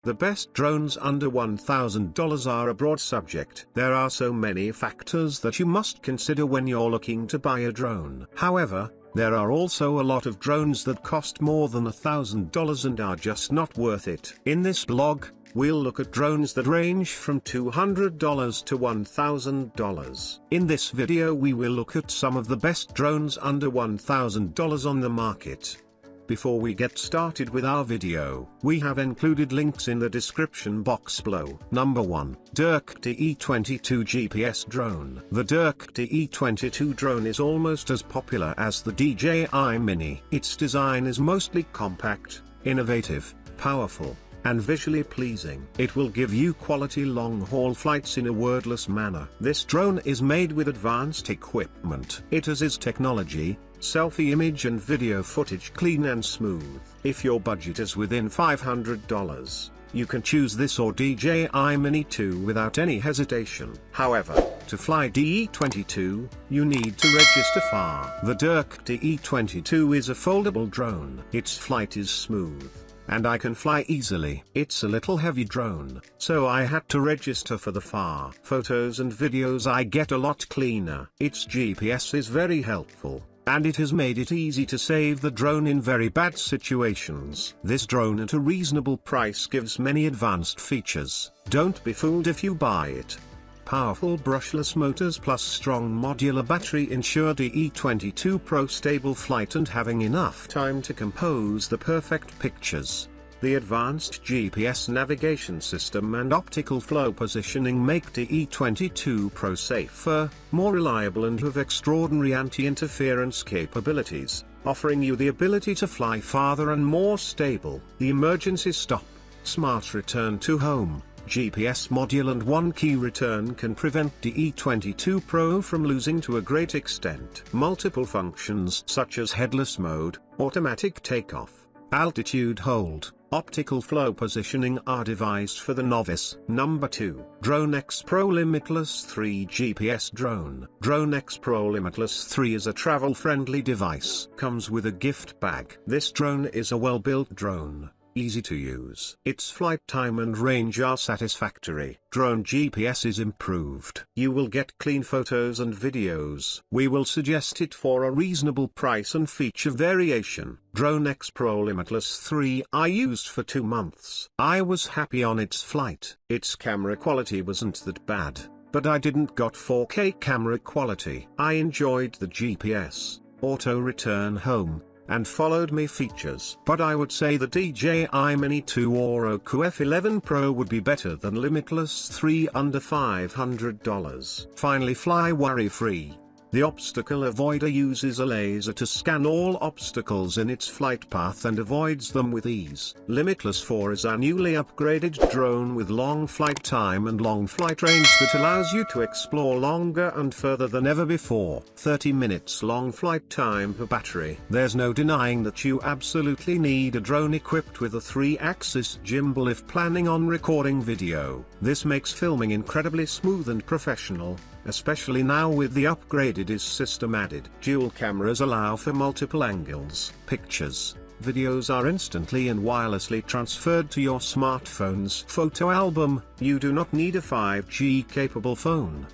The best drones under $1,000 are a broad subject. There are so many factors that you must consider when you're looking to buy a drone. However, there are also a lot of drones that cost more than $1,000 and are just not worth it. In this blog, we'll look at drones that range from $200 to $1,000. In this video we will look at some of the best drones under $1,000 on the market. Before we get started with our video, we have included links in the description box below. Number 1. Dirk DE22 GPS Drone. The Dirk DE22 drone is almost as popular as the DJI Mini. Its design is mostly compact, innovative, powerful, and visually pleasing. It will give you quality long-haul flights in a wordless manner. This drone is made with advanced equipment. It has its technology, selfie image and video footage clean and smooth. If your budget is within $500, you can choose this or DJI Mini 2 without any hesitation. However, to fly DE22, you need to register for. The Dirk DE22 is a foldable drone. Its flight is smooth, and I can fly easily. It's a little heavy drone, so I had to register for the FAR. Photos and videos I get a lot cleaner. Its GPS is very helpful, and it has made it easy to save the drone in very bad situations. This drone at a reasonable price gives many advanced features. Don't be fooled if you buy it. Powerful brushless motors plus strong modular battery ensure DE22 Pro stable flight and having enough time to compose the perfect pictures. The advanced GPS navigation system and optical flow positioning make DE22 Pro safer, more reliable and have extraordinary anti-interference capabilities, offering you the ability to fly farther and more stable. The emergency stop, smart return to home, GPS module and one key return can prevent DE22 Pro from losing to a great extent. Multiple functions such as headless mode, automatic takeoff, altitude hold, optical flow positioning are devised for the novice. Number 2. Dronex Pro Limitless 3 GPS Drone. Dronex Pro Limitless 3 is a travel-friendly device. Comes with a gift bag. This drone is a well-built drone, easy to use. Its flight time and range are satisfactory. Drone GPS is improved. You will get clean photos and videos. We will suggest it for a reasonable price and feature variation. Dronex Pro Limitless 3 I used for 2 months. I was happy on its flight. Its camera quality wasn't that bad, but I didn't got 4K camera quality. I enjoyed the GPS, auto return home, and followed me features. But I would say the DJI Mini 2 or Roku F11 Pro would be better than Limitless 3 under $500. Finally, fly worry-free. The obstacle avoider uses a laser to scan all obstacles in its flight path and avoids them with ease. Limitless 4 is a newly upgraded drone with long flight time and long flight range that allows you to explore longer and further than ever before. 30 minutes long flight time per battery. There's no denying that you absolutely need a drone equipped with a 3-axis gimbal if planning on recording video. This makes filming incredibly smooth and professional, especially now with the upgraded system added. Dual cameras allow for multiple angles. Pictures, videos are instantly and wirelessly transferred to your smartphone's photo album. You do not need a 5G capable phone.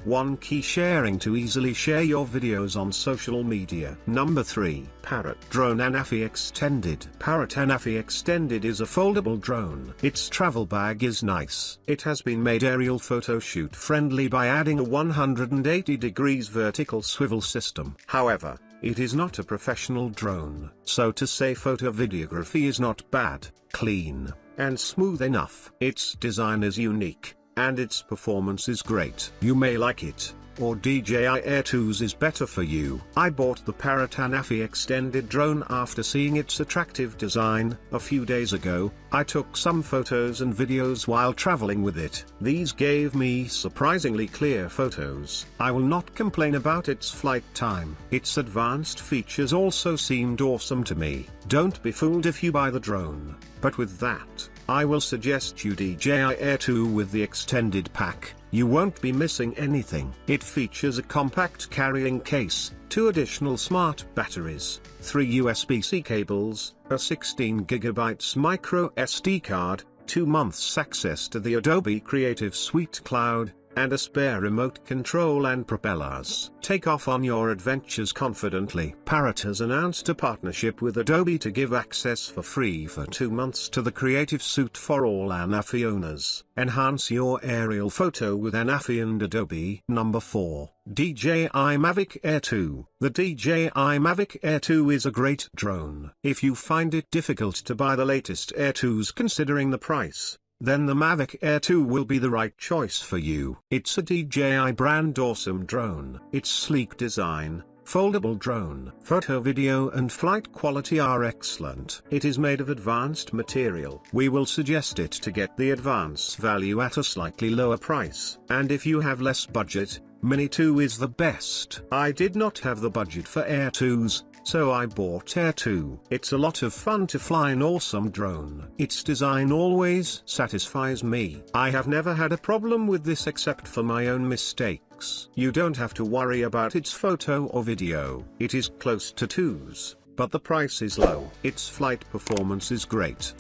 One key sharing to easily share your videos on social media. Number 3. Parrot Drone Anafi Extended. Parrot Anafi Extended is a foldable drone. Its travel bag is nice. It has been made aerial photo shoot friendly by adding a 180 degrees vertical swivel system. However, it is not a professional drone, so to say photo videography is not bad, clean, and smooth enough. Its design is unique, and its performance is great. You may like it, or DJI Air 2's is better for you. I bought the Parrot Anafi Extended drone after seeing its attractive design. A few days ago, I took some photos and videos while traveling with it. These gave me surprisingly clear photos. I will not complain about its flight time. Its advanced features also seemed awesome to me. Don't be fooled if you buy the drone. But with that, I will suggest you DJI Air 2 with the extended pack. You won't be missing anything. It features a compact carrying case, 2 additional smart batteries, 3 USB-C cables, a 16GB micro SD card, 2 months access to the Adobe Creative Suite Cloud, and a spare remote control and propellers. Take off on your adventures confidently. Parrot has announced a partnership with Adobe to give access for free for 2 months to the Creative Suite for all Anafi owners. Enhance your aerial photo with Anafi and Adobe. Number 4. DJI Mavic Air 2. The DJI Mavic Air 2 is a great drone. If you find it difficult to buy the latest Air 2s considering the price, then the Mavic Air 2 will be the right choice for you. It's a DJI brand awesome drone. Its sleek design, foldable drone, photo, video and flight quality are excellent. It is made of advanced material. We will suggest it to get the advanced value at a slightly lower price. And if you have less budget, Mini 2 is the best. I did not have the budget for Air 2s, so I bought Air 2. It's a lot of fun to fly an awesome drone. Its design always satisfies me. I have never had a problem with this except for my own mistakes. You don't have to worry about its photo or video. It is close to 2s, but the price is low. Its flight performance is great.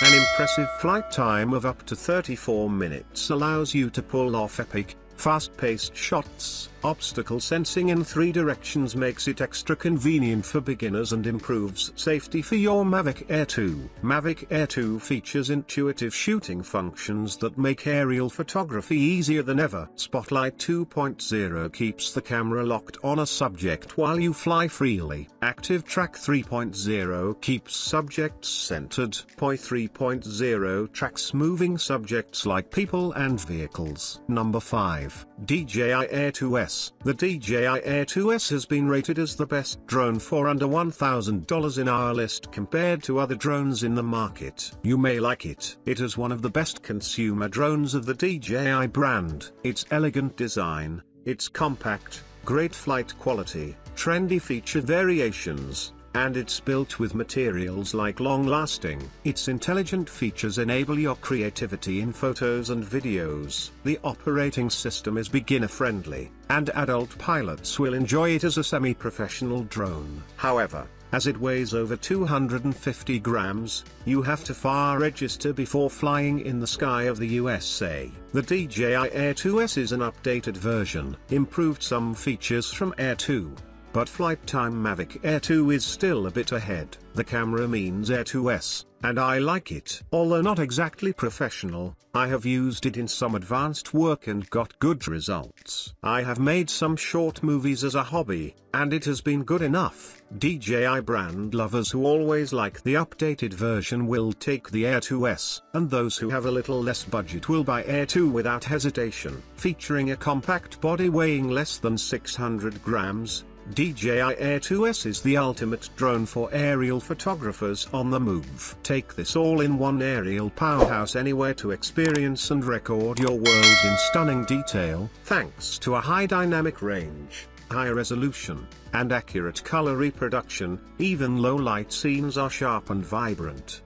An impressive flight time of up to 34 minutes allows you to pull off epic, fast-paced shots. Obstacle sensing in 3 directions makes it extra convenient for beginners and improves safety for your Mavic Air 2. Mavic Air 2 features intuitive shooting functions that make aerial photography easier than ever. Spotlight 2.0 keeps the camera locked on a subject while you fly freely. Active Track 3.0 keeps subjects centered. POI 3.0 tracks moving subjects like people and vehicles. Number 5. DJI Air 2S. The DJI Air 2S has been rated as the best drone for under $1,000 in our list compared to other drones in the market. You may like it. It is one of the best consumer drones of the DJI brand. Its elegant design, its compact, great flight quality, trendy feature variations, and it's built with materials like long-lasting. Its intelligent features enable your creativity in photos and videos. The operating system is beginner-friendly, and adult pilots will enjoy it as a semi-professional drone. However, as it weighs over 250 grams, you have to FAR register before flying in the sky of the USA. The DJI Air 2S is an updated version, improved some features from Air 2. But flight time Mavic Air 2 is still a bit ahead. The camera means Air 2S, and I like it. Although not exactly professional, I have used it in some advanced work and got good results. I have made some short movies as a hobby, and it has been good enough. DJI brand lovers who always like the updated version will take the Air 2S, and those who have a little less budget will buy Air 2 without hesitation. Featuring a compact body weighing less than 600 grams, DJI Air 2S is the ultimate drone for aerial photographers on the move. Take this all-in-one aerial powerhouse anywhere to experience and record your world in stunning detail, thanks to a high dynamic range, high resolution, and accurate color reproduction. Even low-light scenes are sharp and vibrant.